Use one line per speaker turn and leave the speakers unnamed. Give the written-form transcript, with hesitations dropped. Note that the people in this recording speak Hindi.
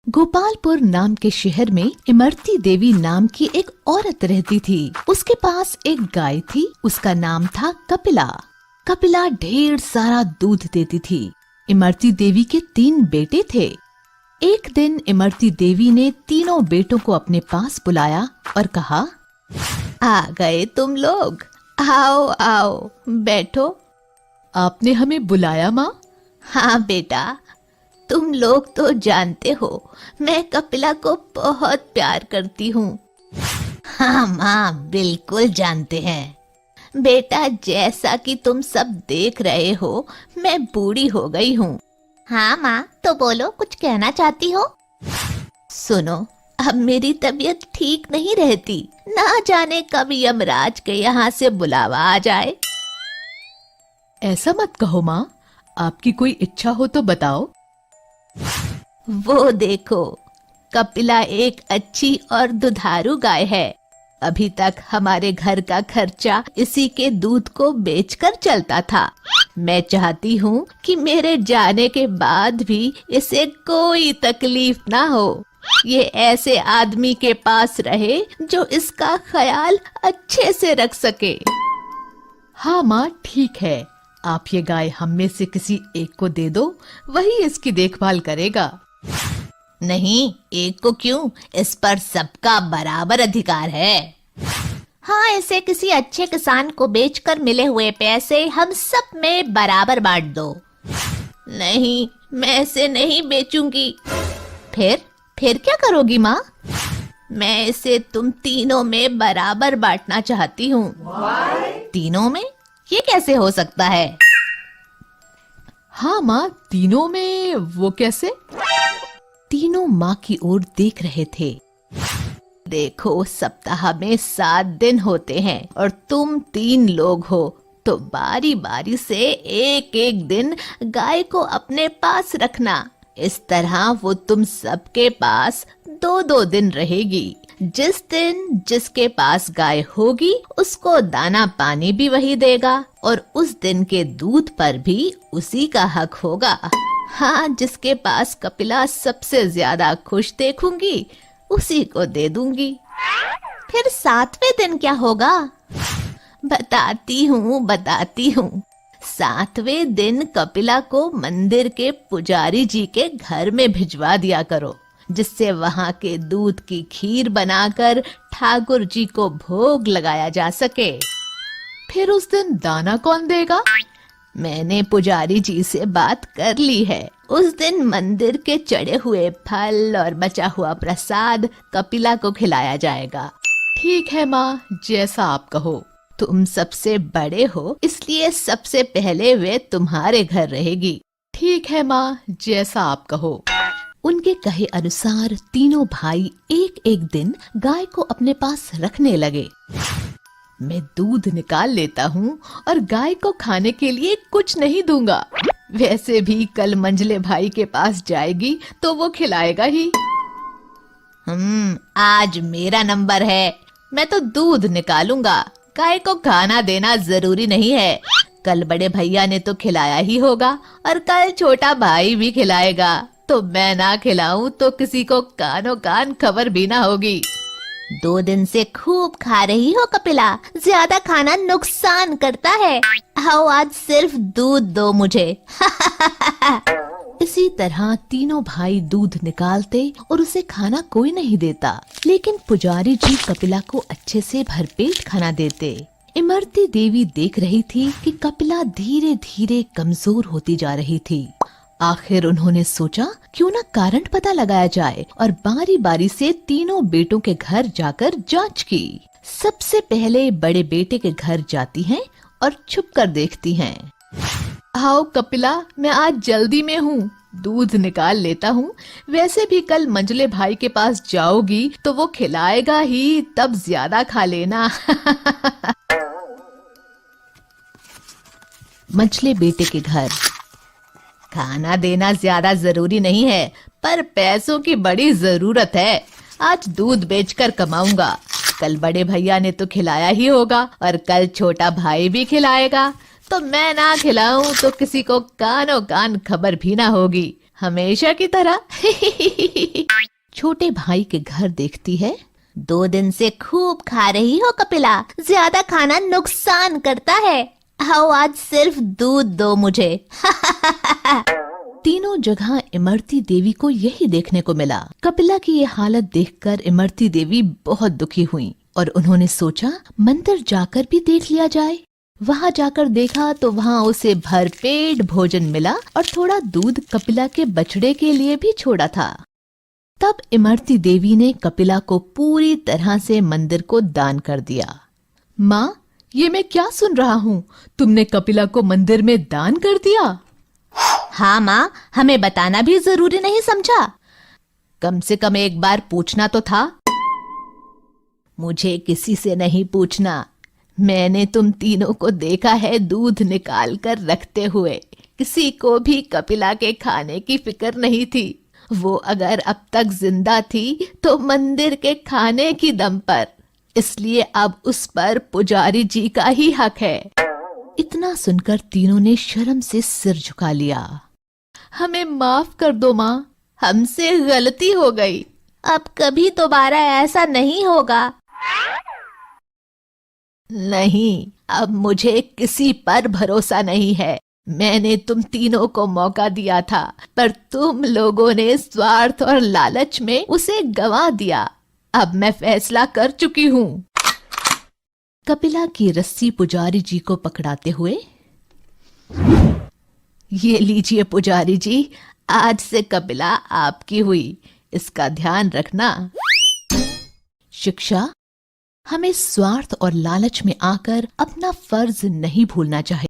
गोपालपुर नाम के शहर में इमरती देवी नाम की एक औरत रहती थी। उसके पास एक गाय थी। उसका नाम था कपिला। कपिला ढेर सारा दूध देती थी। इमरती देवी के 3 बेटे थे। एक दिन इमरती देवी ने तीनों बेटों को अपने पास बुलाया और कहा, आ गए तुम लोग, आओ आओ बैठो। आपने हमें बुलाया माँ? हाँ बेटा, तुम लोग तो जानते हो मैं कपिला को बहुत प्यार करती हूँ। हाँ माँ, बिल्कुल जानते हैं बेटा। जैसा कि तुम सब देख रहे हो, मैं बूढ़ी हो गई हूँ। हाँ माँ, तो बोलो, कुछ कहना चाहती हो? सुनो, अब मेरी तबीयत ठीक नहीं रहती। ना जाने कब यमराज के यहाँ से बुलावा आ जाए। ऐसा मत कहो माँ, आपकी कोई इच्छा हो तो बताओ। वो देखो, कपिला एक अच्छी और दुधारू गाय है। अभी तक हमारे घर का खर्चा इसी के दूध को बेचकर चलता था। मैं चाहती हूँ कि मेरे जाने के बाद भी इसे कोई तकलीफ ना हो। ये ऐसे आदमी के पास रहे जो इसका ख्याल अच्छे से रख सके। हाँ माँ, ठीक है। आप ये गाय हम में से किसी एक को दे दो, वही इसकी देखभाल करेगा। नहीं, एक को क्यों? इस पर सबका बराबर अधिकार है। हाँ, इसे किसी अच्छे किसान को बेचकर मिले हुए पैसे हम सब में बराबर बांट दो। नहीं, मैं इसे नहीं बेचूंगी। फिर क्या करोगी माँ? मैं इसे तुम तीनों में बराबर बांटना चाहती हूँ। तीनों में? ये कैसे हो सकता है? हाँ माँ, तीनों में वो कैसे? तीनों माँ की ओर देख रहे थे। देखो, सप्ताह में 7 दिन होते हैं और तुम 3 लोग हो, तो बारी बारी से एक एक दिन गाय को अपने पास रखना। इस तरह वो तुम सबके पास 2-2 दिन रहेगी। जिस दिन जिसके पास गाय होगी उसको दाना पानी भी वही देगा और उस दिन के दूध पर भी उसी का हक होगा। हाँ, जिसके पास कपिला सबसे ज्यादा खुश देखूंगी उसी को दे दूंगी। फिर 7वें दिन क्या होगा? बताती हूँ। 7वें दिन कपिला को मंदिर के पुजारी जी के घर में भिजवा दिया करो, जिससे वहां के दूध की खीर बनाकर ठाकुर जी को भोग लगाया जा सके। फिर उस दिन दाना कौन देगा? मैंने पुजारी जी से बात कर ली है। उस दिन मंदिर के चढ़े हुए फल और बचा हुआ प्रसाद कपिला को खिलाया जाएगा। ठीक है माँ, जैसा आप कहो। तुम सबसे बड़े हो, इसलिए सबसे पहले वे तुम्हारे घर रहेगी। ठीक है माँ, जैसा आप कहो। उनके कहे अनुसार तीनों भाई एक एक दिन गाय को अपने पास रखने लगे। मैं दूध निकाल लेता हूँ और गाय को खाने के लिए कुछ नहीं दूंगा। वैसे भी कल मंझले भाई के पास जाएगी तो वो खिलाएगा ही। आज मेरा नंबर है। मैं तो दूध निकालूंगा। गाय को खाना देना जरूरी नहीं है। कल बड़े भैया ने तो खिलाया ही होगा और कल छोटा भाई भी खिलाएगा। तो मैं ना खिलाऊं तो किसी को कानों कान खबर भी ना होगी। 2 दिन से खूब खा रही हो कपिला, ज्यादा खाना नुकसान करता है। आओ, आज सिर्फ दूध दो मुझे। इसी तरह तीनों भाई दूध निकालते और उसे खाना कोई नहीं देता, लेकिन पुजारी जी कपिला को अच्छे से भरपेट खाना देते। इमरती देवी देख रही थी कि कपिला धीरे धीरे कमजोर होती जा रही थी। आखिर उन्होंने सोचा क्यों ना कारण पता लगाया जाए और बारी बारी से तीनों बेटों के घर जाकर जांच की। सबसे पहले बड़े बेटे के घर जाती हैं और छुप कर देखती हैं। आओ कपिला, मैं आज जल्दी में हूँ, दूध निकाल लेता हूँ। वैसे भी कल मंझले भाई के पास जाओगी तो वो खिलाएगा ही, तब ज्यादा खा लेना। मंझले बेटे के घर। खाना देना ज्यादा जरूरी नहीं है, पर पैसों की बड़ी जरूरत है। आज दूध बेचकर कमाऊंगा। कल बड़े भैया ने तो खिलाया ही होगा और कल छोटा भाई भी खिलाएगा। तो मैं ना खिलाऊं तो किसी को कानों कान खबर भी ना होगी। हमेशा की तरह। छोटे भाई के घर देखती है। 2 दिन से खूब खा रही हो कपिला, ज्यादा खाना नुकसान करता है। आओ आज सिर्फ दूध दो मुझे। तीनों जगह इमरती देवी को यही देखने को मिला। कपिला की ये हालत देखकर इमरती देवी बहुत दुखी हुई और उन्होंने सोचा मंदिर जाकर भी देख लिया जाए। वहां जाकर देखा तो वहां उसे भरपेट भोजन मिला और थोड़ा दूध कपिला के बछड़े के लिए भी छोड़ा था। तब इमरती देवी ने कपिला को पूरी तरह से मंदिर को दान कर दिया। माँ, ये मैं क्या सुन रहा हूँ? तुमने कपिला को मंदिर में दान कर दिया? हाँ माँ, हमें बताना भी जरूरी नहीं समझा? कम से कम एक बार पूछना तो था। मुझे किसी से नहीं पूछना। मैंने तुम तीनों को देखा है दूध निकाल कर रखते हुए। किसी को भी कपिला के खाने की फिक्र नहीं थी। वो अगर अब तक जिंदा थी तो मंदिर के खाने की दम पर, इसलिए अब उस पर पुजारी जी का ही हक है। इतना सुनकर तीनों ने शर्म से सिर झुका लिया। हमें माफ कर दो माँ, हमसे गलती हो गई। अब कभी दोबारा ऐसा नहीं होगा। नहीं, अब मुझे किसी पर भरोसा नहीं है। मैंने तुम तीनों को मौका दिया था, पर तुम लोगों ने स्वार्थ और लालच में उसे गंवा दिया। अब मैं फैसला कर चुकी हूँ। कपिला की रस्सी पुजारी जी को पकड़ाते हुए, ये लीजिए पुजारी जी, आज से कपिला आपकी हुई, इसका ध्यान रखना। शिक्षा, हमें स्वार्थ और लालच में आकर अपना फर्ज नहीं भूलना चाहिए।